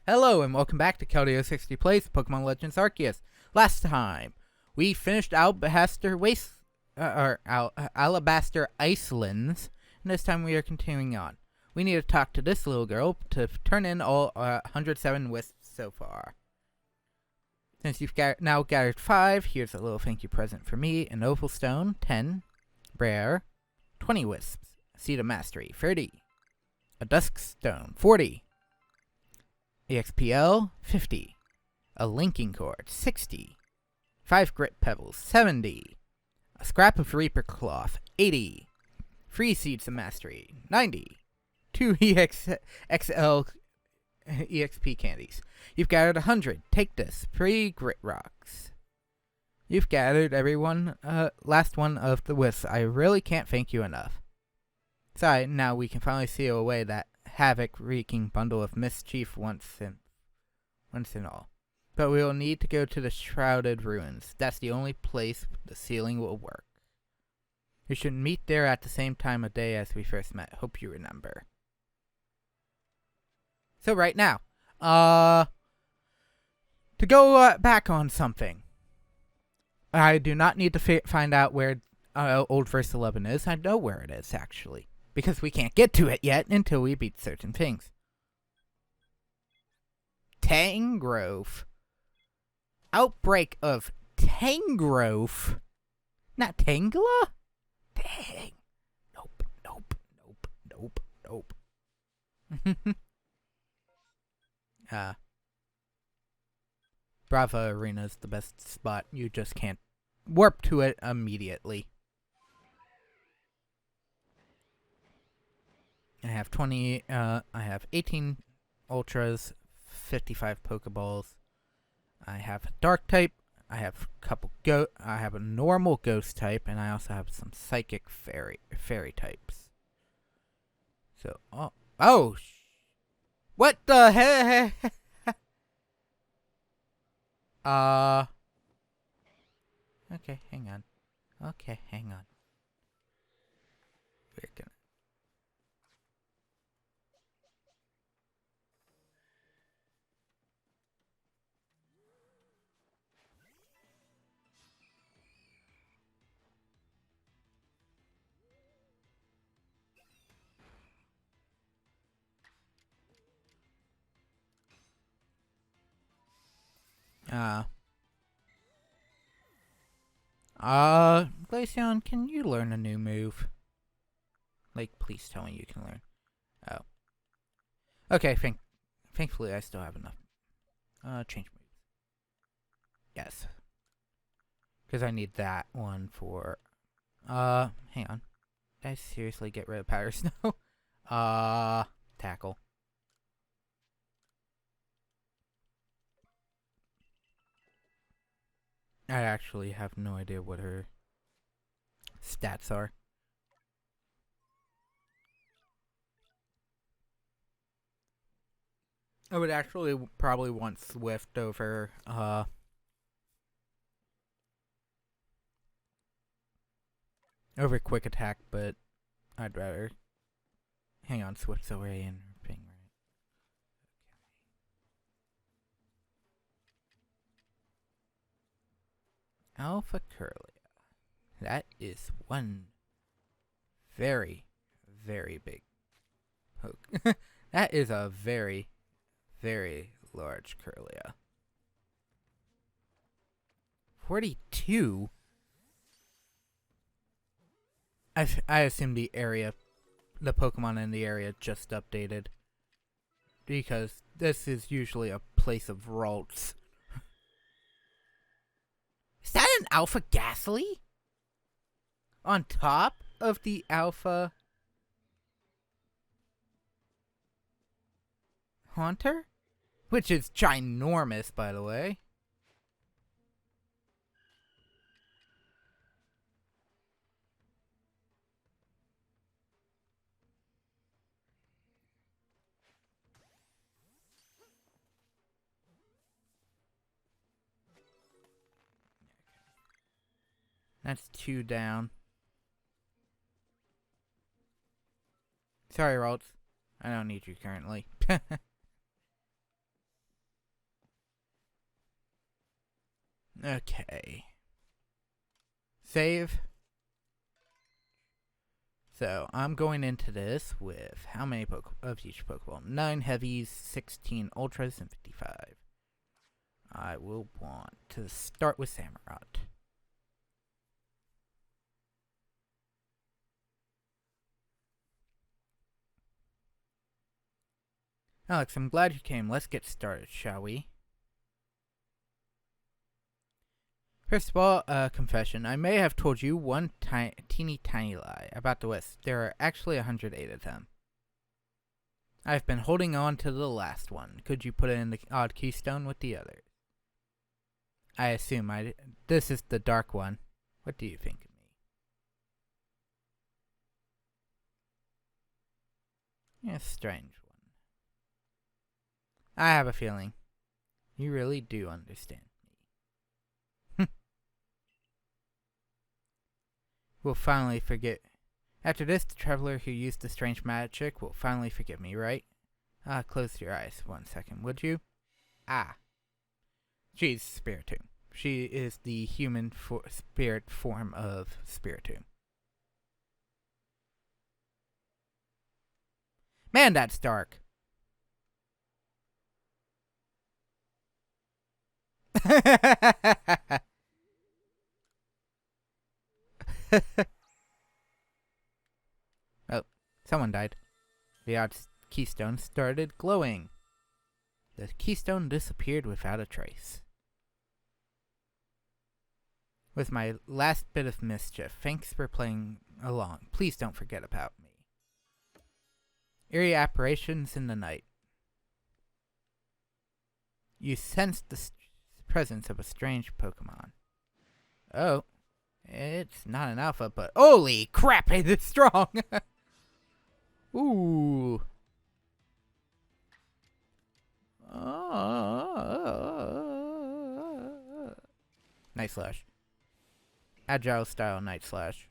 Hello and welcome back to Keldeo60 Plays Pokemon Legends Arceus. Last time, we finished Alabaster Icelands, and this time we are continuing on. We need to talk to this little girl to turn in all 107 wisps so far. Since you've now gathered 5, here's a little thank you present for me. An Opal Stone, 10. Rare, 20 wisps. Seed of Mastery, 30. A Dusk Stone, 40. EXPL, 50. A Linking Cord, 60. 5 Grit Pebbles, 70. A Scrap of Reaper Cloth, 80. Free Seeds of Mastery, 90. 2 XL EXP Candies. You've gathered 100. Take this. 3 Grit Rocks. You've gathered last one of the wisps. I really can't thank you enough. So now we can finally seal away that havoc-wreaking bundle of mischief once and all. But we will need to go to the Shrouded Ruins. That's the only place the sealing will work. We should meet there at the same time of day as we first met. Hope you remember. So right now, to go back on something. I do not need to find out where Old Verse 11 is. I know where it is, actually. Because we can't get to it yet until we beat certain things. Tangrowth. Outbreak of Tangrowth. Not Tangela? Dang. Nope. Brava Arena is the best spot. You just can't warp to it immediately. I have 18 Ultras, 55 Pokeballs. I have a Dark type. I have I have a normal Ghost type, and I also have some Psychic Fairy types. So, what the heck? Okay, hang on. We're gonna. Glaceon, can you learn a new move? Like, please tell me you can learn. Oh. Okay, thankfully I still have enough. Change moves. Yes. Because I need that one for, hang on. Did I seriously get rid of Powder Snow? Tackle. I actually have no idea what her stats are. I would actually probably want Swift over, over Quick Attack, but I'd rather hang on. Swift's away and thing, right? Alpha Curlia. That is one very, very big poke. That is a very, very large Curlia. 42? I assume the Pokemon in the area just updated. Because this is usually a place of Ralts. Is that an Alpha Ghastly? On top of the Alpha Haunter? Which is ginormous, by the way. That's 2 down. Sorry, Ralts. I don't need you currently. Okay. Save. So, I'm going into this with how many of each Pokeball? 9 heavies, 16 ultras, and 55. I will want to start with Samurott. Alex, I'm glad you came. Let's get started, shall we? First of all, confession. I may have told you one teeny tiny lie about the wisps. There are actually 108 of them. I've been holding on to the last one. Could you put it in the odd keystone with the others? I assume this is the dark one. What do you think of me? Yeah, strange one. I have a feeling you really do understand me. We'll finally forget. After this, the traveler who used the strange magic will finally forgive me, right? Close your eyes 1 second, would you? She's Spiritomb. She is the human spirit form of Spiritomb. Man, that's dark. Oh, someone died. The odd keystone started glowing. The keystone disappeared without a trace. With my last bit of mischief, thanks for playing along. Please don't forget about me. Eerie apparitions in the night. You sense the presence of a strange Pokemon. Oh, it's not an alpha, but holy crap, it is strong! Ooh. Night Slash. Agile style Night Slash.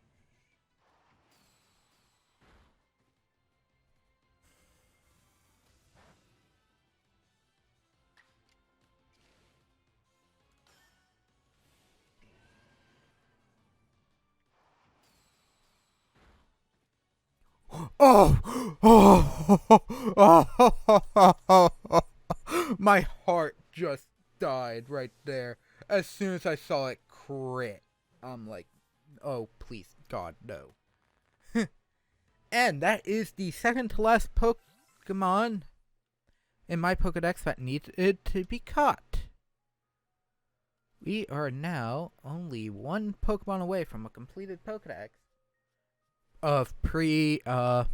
My heart just died right there. As soon as I saw it crit, I'm like, oh, please, God, no. And that is the second to last Pokemon in my Pokedex that needed to be caught. We are now only one Pokemon away from a completed Pokedex of pre-video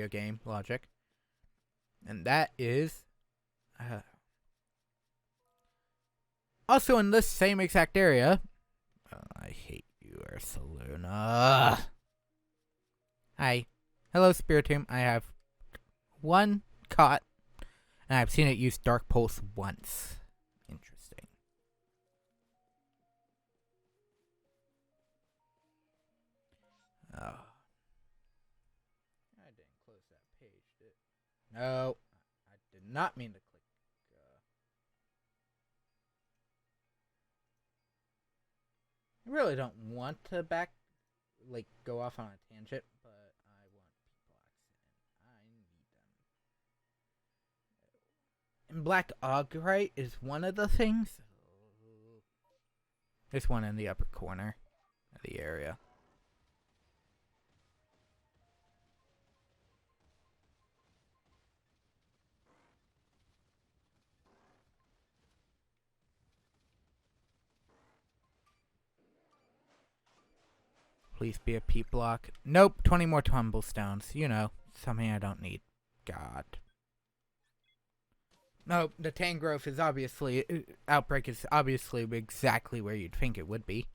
game logic. And that is also in this same exact area. I hate you, Ursaluna. Hi. Hello, Spiritomb. I have one caught, and I've seen it use Dark Pulse once. Interesting. Oh. I didn't close that page, did I? No. I did not mean to click. I really don't want to go off on a tangent, but I want P-blocks, and I need them. And Black Ogrite is one of the things. There's one in the upper corner of the area. Please be a peat block. Nope, 20 more tumblestones. You know, something I don't need. God. No, the Tangrowth is obviously... Outbreak is obviously exactly where you'd think it would be.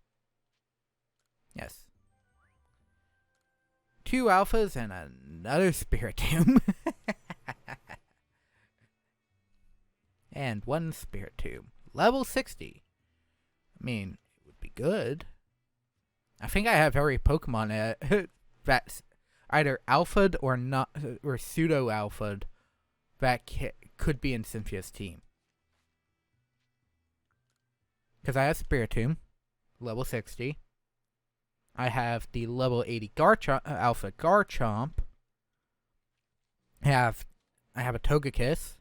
Yes. 2 alphas and another Spiritomb. And 1 Spiritomb. Level 60. I mean, it would be good. I think I have every Pokemon that's either alpha'd or not, or pseudo alpha'd that could be in Cynthia's team. Because I have Spiritomb, level 60. I have the level 80 Alpha Garchomp. I have a Togekiss.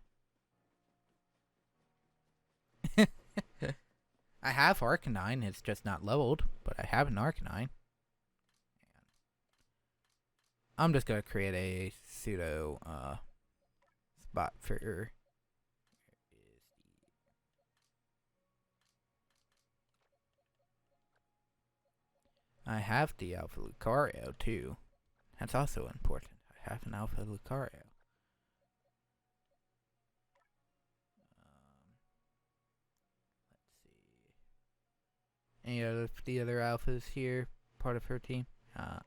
I have Arcanine. It's just not leveled, but I have an Arcanine. I'm just gonna create a pseudo spot for. I have the Alpha Lucario too. That's also important. I have an Alpha Lucario. Let's see. Any of the other alphas here part of her team? Yeah.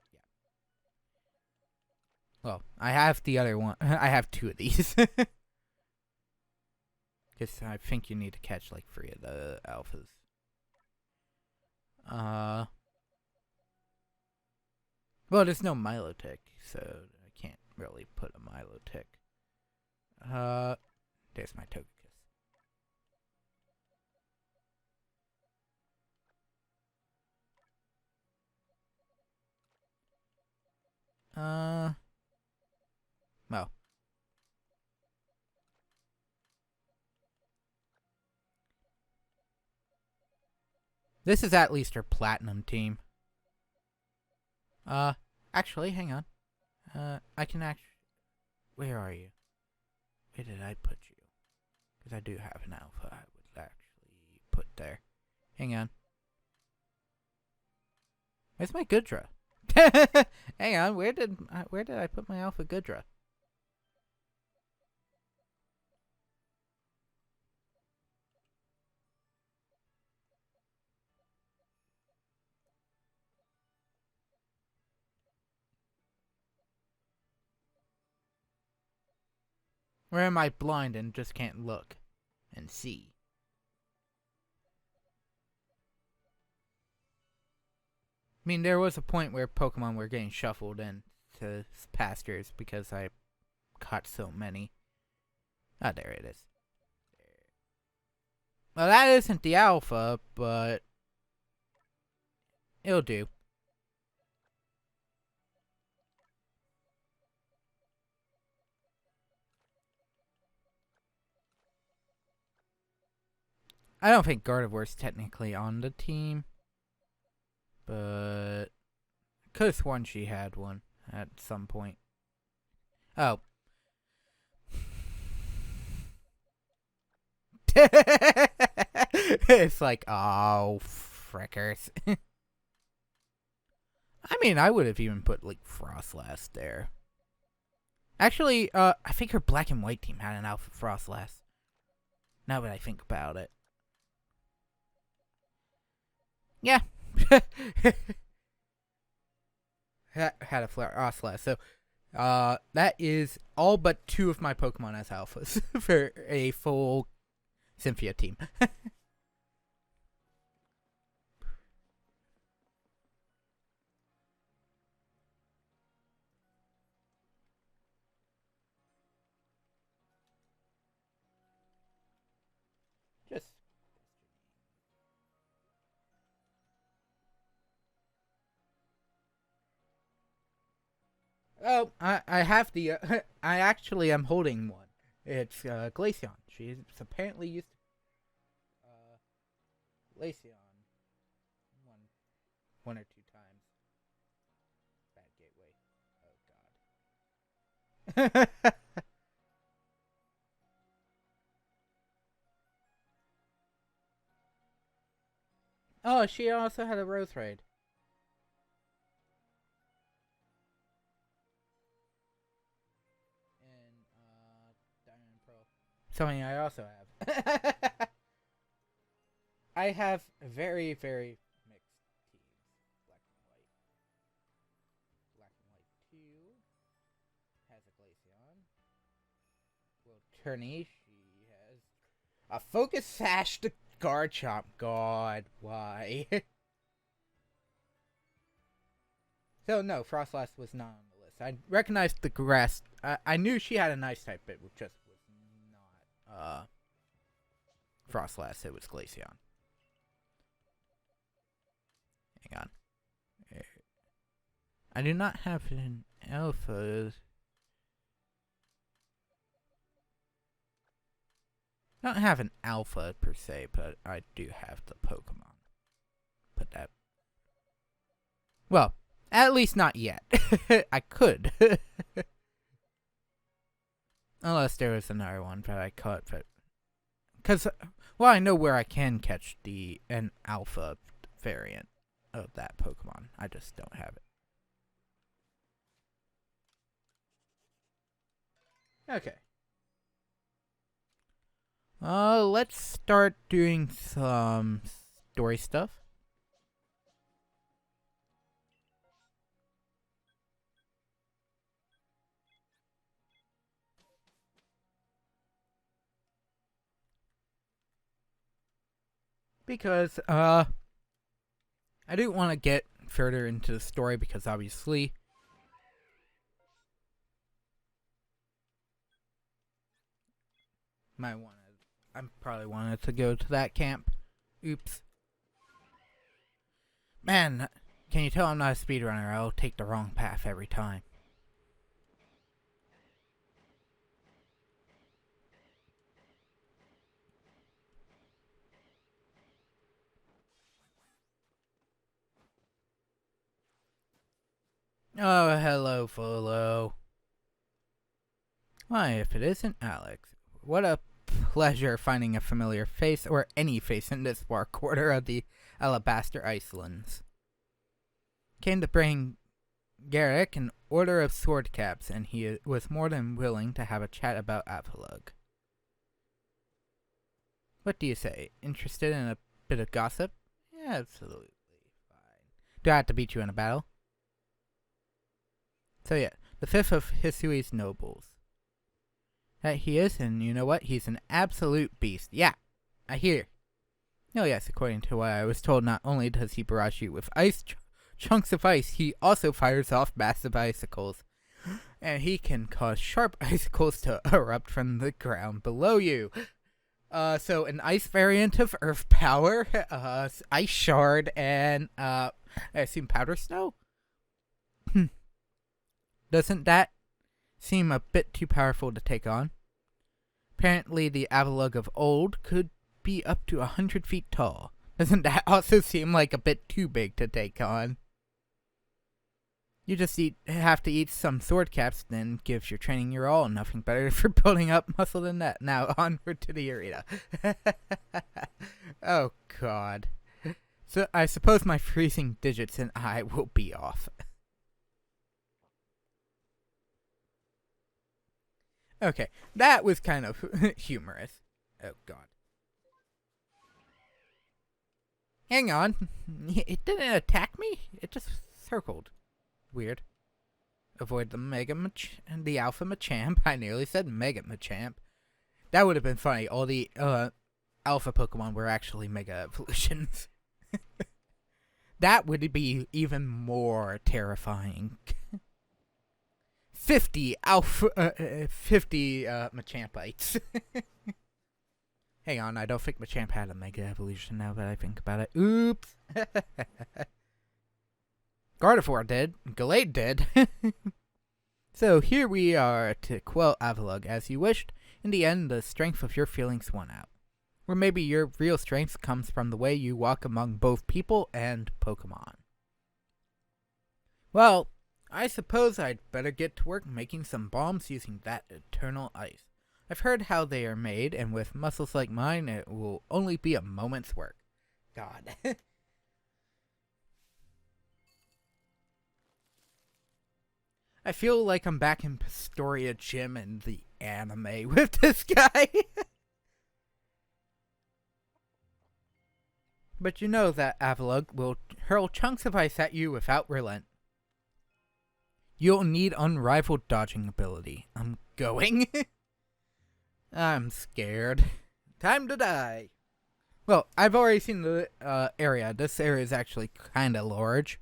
Well, I have the other one. I have 2 of these. Because I think you need to catch like 3 of the alphas. Well, there's no Milotic, so I can't really put a Milotic. There's my Togekiss. Well. This is at least her platinum team. Actually, hang on. I can actually... Where are you? Where did I put you? Because I do have an alpha I would actually put there. Hang on. Where's my Goodra? Hang on, where did I put my alpha Goodra? Or am I blind and just can't look and see? I mean, there was a point where Pokemon were getting shuffled into pastures because I caught so many. Ah, there it is. Well, that isn't the alpha, but it'll do. I don't think Gardevoir's technically on the team, but could have sworn she had one at some point. Oh. It's like, oh, frickers. I mean, I would have even put, like, Frostlass there. Actually, I think her black and white team had an Alpha Frostlass. Now that I think about it. Yeah. Had a Frostlass. So, that is all but 2 of my Pokemon as alphas for a full Cynthia team. Just. Oh, I have the. I actually am holding one. It's Glaceon. She's apparently used to Glaceon one or 2 times. Bad gateway. Oh god. Oh, she also had a Rose Raid. And Diamond and Pearl. Something I also have. I have very, very mixed teams. Black and white. Black and white 2 has a Glaceon. Will Tourney, she has a Focus Sash to Garchomp. God, why? So, no, Frostlass was not on the list. I recognized the grass. I knew she had a nice type, but it just was not Frostlass. It was Glaceon. Hang on. I do not have an alpha. I don't have an alpha per se, but I do have the Pokemon. Put that. Well, at least not yet. I could. Unless there was another one that I caught. Because, well, I know where I can catch an alpha variant of that Pokemon. I just don't have it. Okay. Let's start doing some story stuff. Because, I didn't want to get further into the story because obviously I probably wanted to go to that camp. Oops. Man, can you tell I'm not a speedrunner? I'll take the wrong path every time. Oh, hello, Folo. Why, if it isn't Alex. What a pleasure finding a familiar face, or any face, in this far quarter of the Alabaster Icelands. Came to bring Garrick an order of sword caps, and he was more than willing to have a chat about Avalugg. What do you say? Interested in a bit of gossip? Yeah, absolutely fine. Do I have to beat you in a battle? So yeah, the fifth of Hisui's nobles. That he is, and you know what? He's an absolute beast. Yeah, I hear. Oh yes, according to what I was told, not only does he barrage you with chunks of ice, he also fires off massive icicles. And he can cause sharp icicles to erupt from the ground below you. So an ice variant of earth power, ice shard, and, I assume powder snow? Doesn't that seem a bit too powerful to take on? Apparently the Avalugg of old could be up to 100 feet tall. Doesn't that also seem like a bit too big to take on? You just have to eat some sword caps, then give your training your all. Nothing better for building up muscle than that. Now onward to the arena. Oh god. So I suppose my freezing digits and I will be off. Okay, that was kind of humorous. Oh god. Hang on. It didn't attack me? It just circled. Weird. Avoid the Alpha Machamp. I nearly said Mega Machamp. That would have been funny. All the Alpha Pokemon were actually Mega Evolutions. That would be even more terrifying. 50 Machampites. Hang on, I don't think Machamp had a Mega Evolution now that I think about it. Oops. Gardevoir did. Gallade did. So here we are to quell Avalugg as you wished. In the end, the strength of your feelings won out. Or maybe your real strength comes from the way you walk among both people and Pokemon. Well, I suppose I'd better get to work making some bombs using that eternal ice. I've heard how they are made, and with muscles like mine, it will only be a moment's work. God. I feel like I'm back in Pastoria Gym in the anime with this guy. But you know that Avalugg will hurl chunks of ice at you without relent. You'll need unrivaled dodging ability. I'm going. I'm scared. Time to die. Well, I've already seen the area. This area is actually kind of large.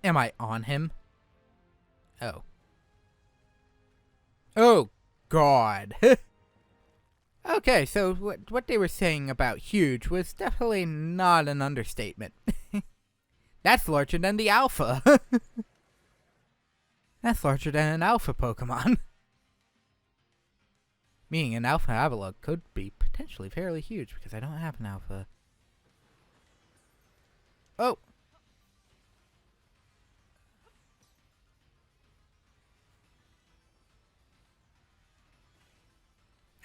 Am I on him? Oh. Oh, God. Okay, so what they were saying about huge was definitely not an understatement. That's larger than the alpha. That's larger than an alpha Pokemon. Meaning an alpha Avalugg could be potentially fairly huge because I don't have an alpha. Oh!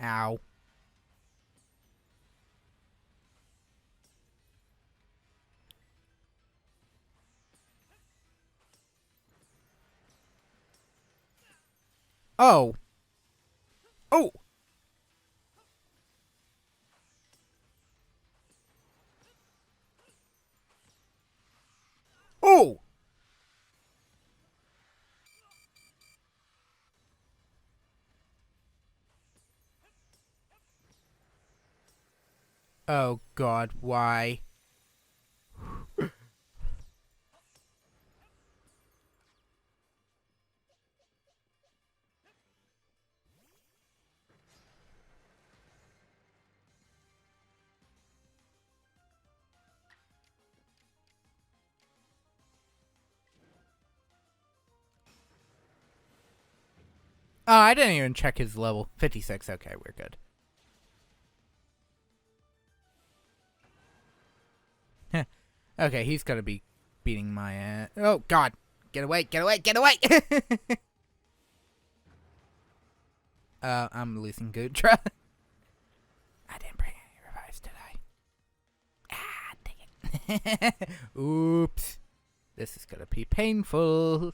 Ow. Oh! Oh! Oh! Oh god, why? Oh, I didn't even check his level. 56, okay, we're good. Okay, he's gonna be beating my ass. Oh god! Get away, get away, get away! I'm losing Goodra. I didn't bring any revives, did I? Ah, dang it. Oops. This is gonna be painful.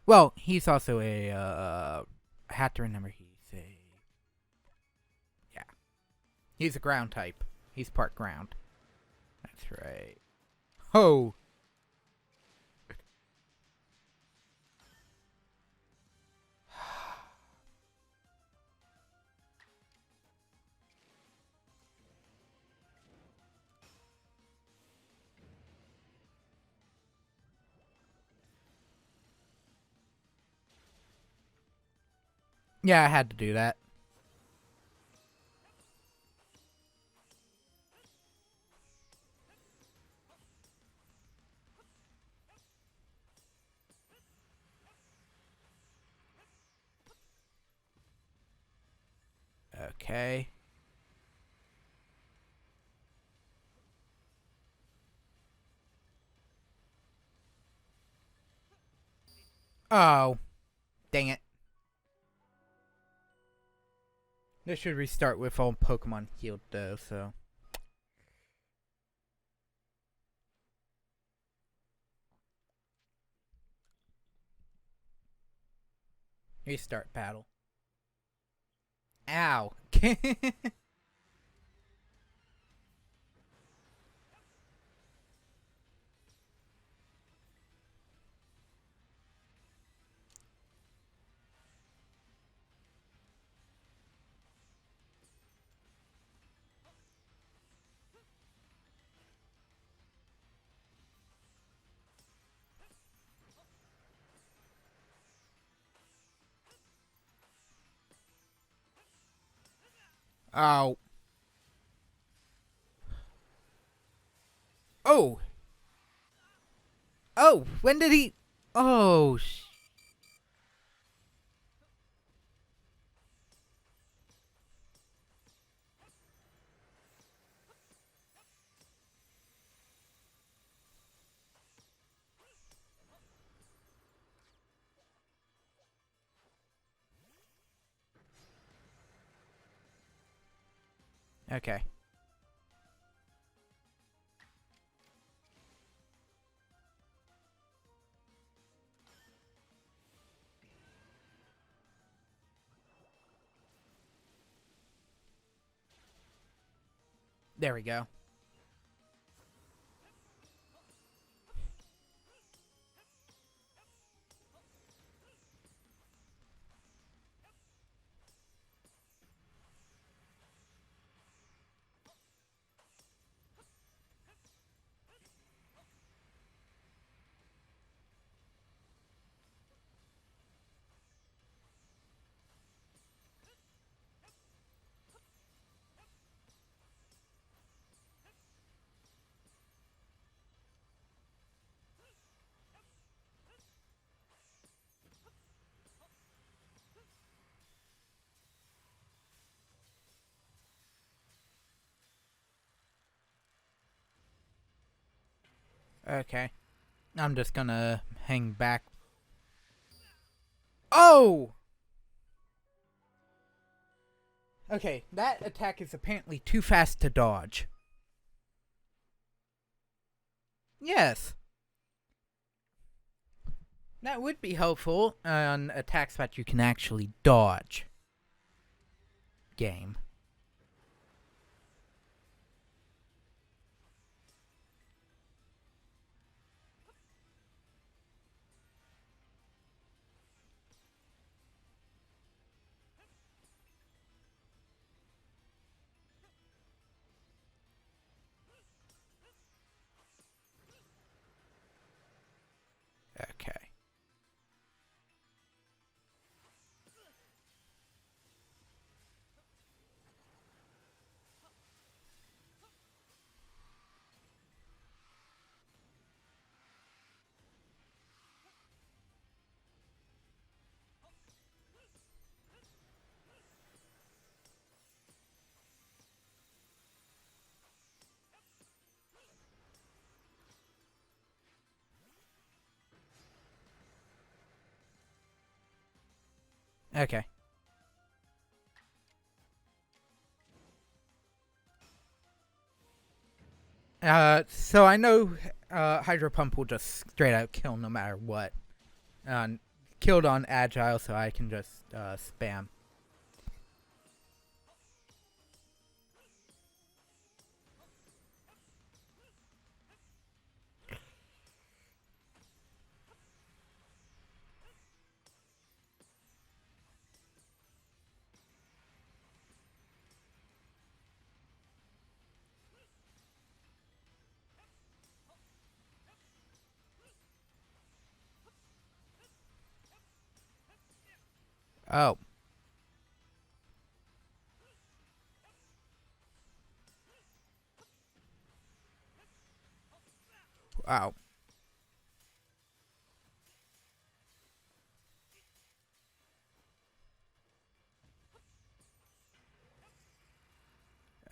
Well, he's also a, I have to remember he's a, yeah. He's a ground type. He's part ground. That's right. Ho! Yeah, I had to do that. Okay. Oh. Dang it. This should restart with all Pokemon healed though, so. Restart battle. Ow. Oh. Oh. Oh, when did he? Oh. Okay. There we go. Okay. I'm just gonna hang back. Oh! Okay, that attack is apparently too fast to dodge. Yes. That would be helpful on attacks that you can actually dodge. Game. Okay. Okay. So I know Hydro Pump will just straight out kill no matter what. Killed on Agile, so I can just spam. Oh. Wow.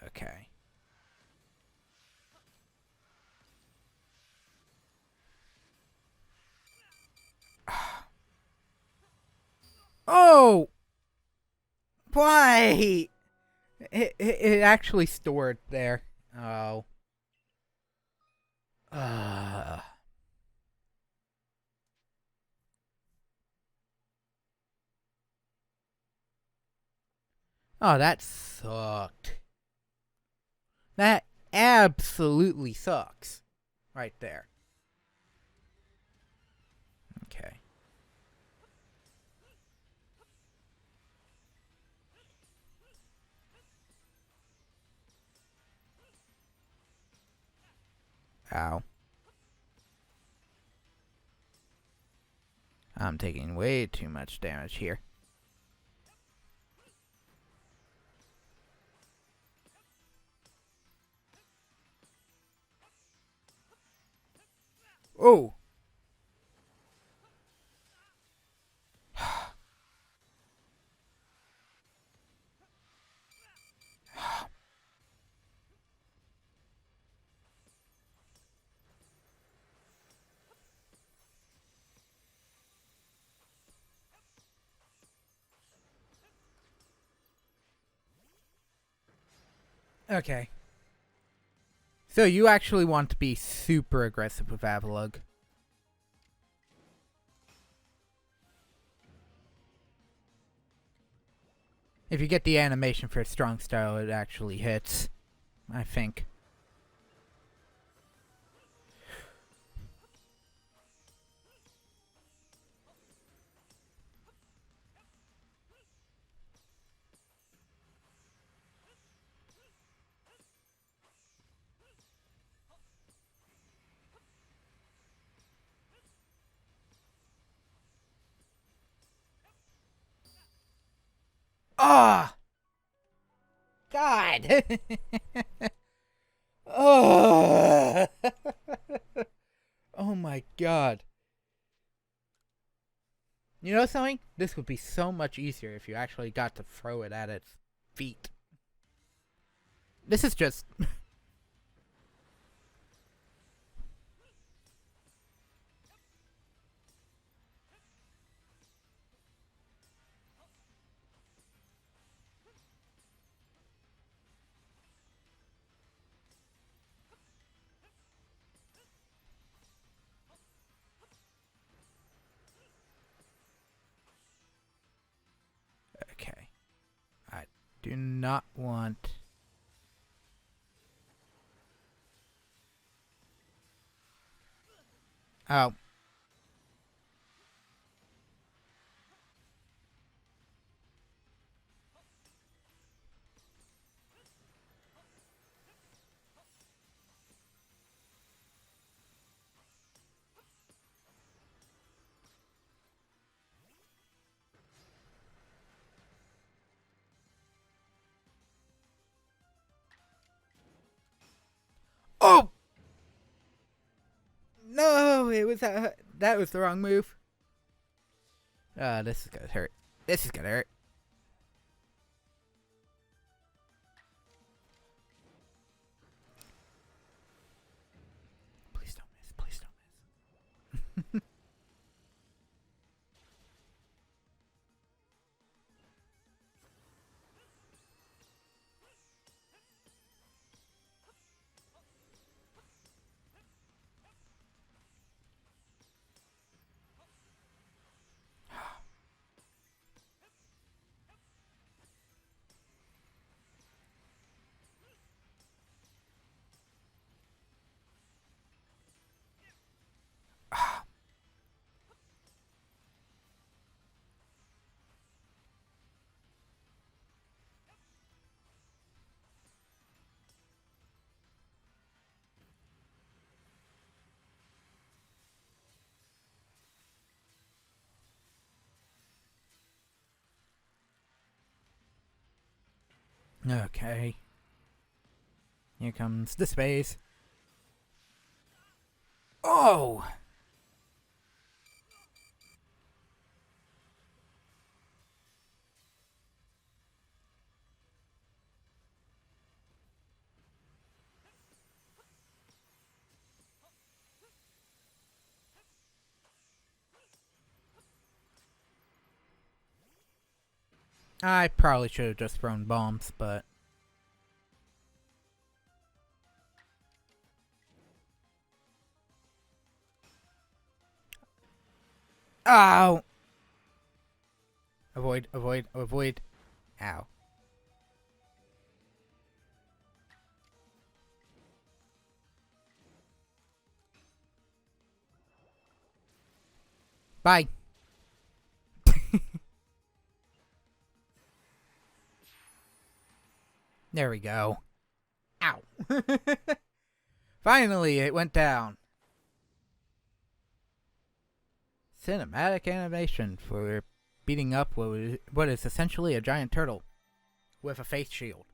Okay. Oh! Why? It actually stored there. Oh. Uh. Oh, that sucked. That absolutely sucks. Right there. Okay. Ow. I'm taking way too much damage here. Oh! Okay. So you actually want to be super aggressive with Avalugg. If you get the animation for a strong style, it actually hits. I think. Ah! Oh, God! Oh! Oh my God. You know something? This would be so much easier if you actually got to throw it at its feet. This is just... do not want... Oh. Oh! No, it was that was the wrong move. This is gonna hurt. This is gonna hurt. Please don't miss. Please don't miss. Okay. Here comes the space. Oh! I probably should have just thrown bombs, but... Ow! Avoid, avoid, avoid. Ow. Bye. There we go. Ow. Finally, it went down. Cinematic animation for beating up what is essentially a giant turtle with a face shield.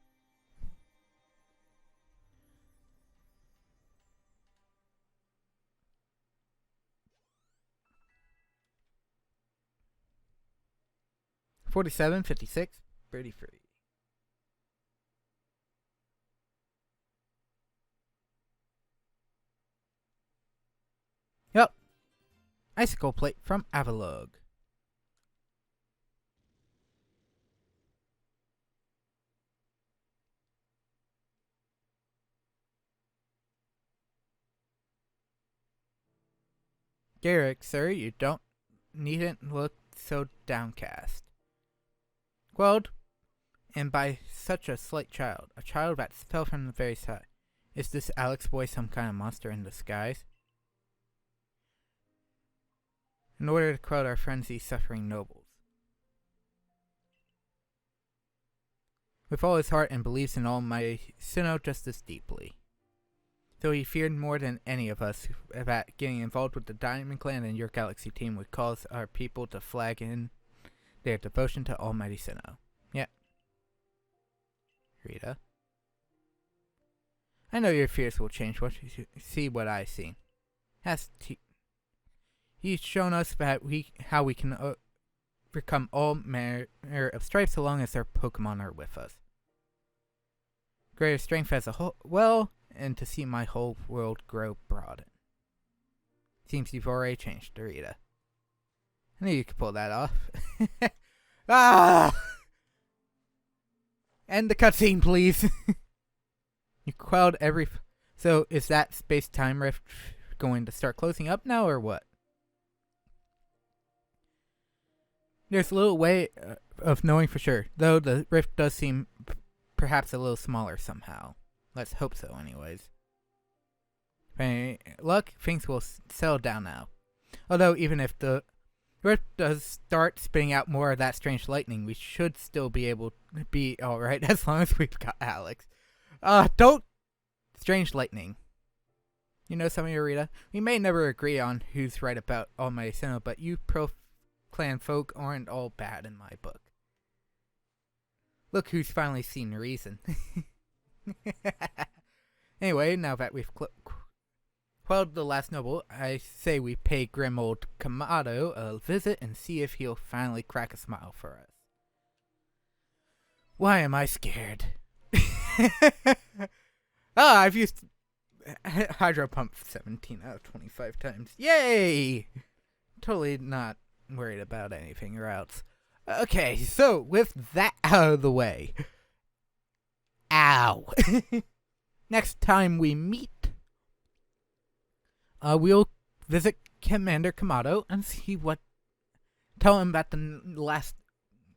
$47, $56, $33. Yep. Icicle plate from Avalugg. Garrick, sir, you needn't look so downcast. Quelled, and by such a slight child, a child that fell from the very sky. Is this Alex boy some kind of monster in disguise? In order to quell our frenzy suffering nobles. With all his heart and believes in Almighty Sinnoh just as deeply. Though he feared more than any of us that getting involved with the Diamond Clan and your Galaxy team would cause our people to flag in their devotion to Almighty Sinnoh. Yeah. Rita. I know your fears will change once you see what I've seen. He's shown us that how we can overcome all manner of strife so long as our Pokemon are with us. Greater strength as a whole, well, and to see my whole world grow broaden. Seems you've already changed, Dorita. I knew you could pull that off. Ah! End the cutscene, please. You quelled every... So, is that space-time rift going to start closing up now, or what? There's a little way of knowing for sure, though the rift does seem perhaps a little smaller somehow. Let's hope so, anyways. With any luck, things will settle down now. Although, even if the rift does start spitting out more of that strange lightning, we should still be able to be alright as long as we've got Alex. Don't... Strange lightning. You know something, Arita? We may never agree on who's right about all my cinema, but you pro-clan folk aren't all bad in my book. Look who's finally seen reason. Anyway, now that we've quelled the last noble, I say we pay grim old Kamado a visit and see if he'll finally crack a smile for us. Why am I scared? I've used Hydro Pump 17 out of 25 times. Yay! Totally not worried about anything else. Okay, so with that out of the way. Ow! Next time we meet, we'll visit Commander Kamado and see what... Tell him that the last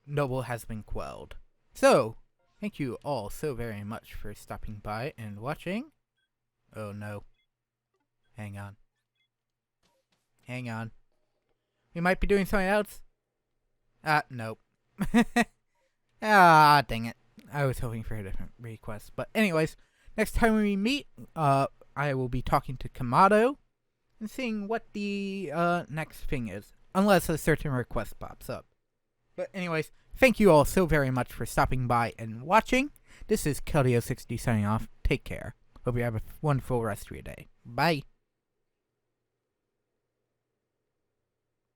noble has been quelled. So, thank you all so very much for stopping by and watching. Oh no. Hang on. Hang on. We might be doing something else. Nope. Dang it. I was hoping for a different request. But anyways, next time we meet, I will be talking to Kamado and seeing what the next thing is. Unless a certain request pops up. But anyways, thank you all so very much for stopping by and watching. This is Keldeo60 signing off. Take care. Hope you have a wonderful rest of your day. Bye.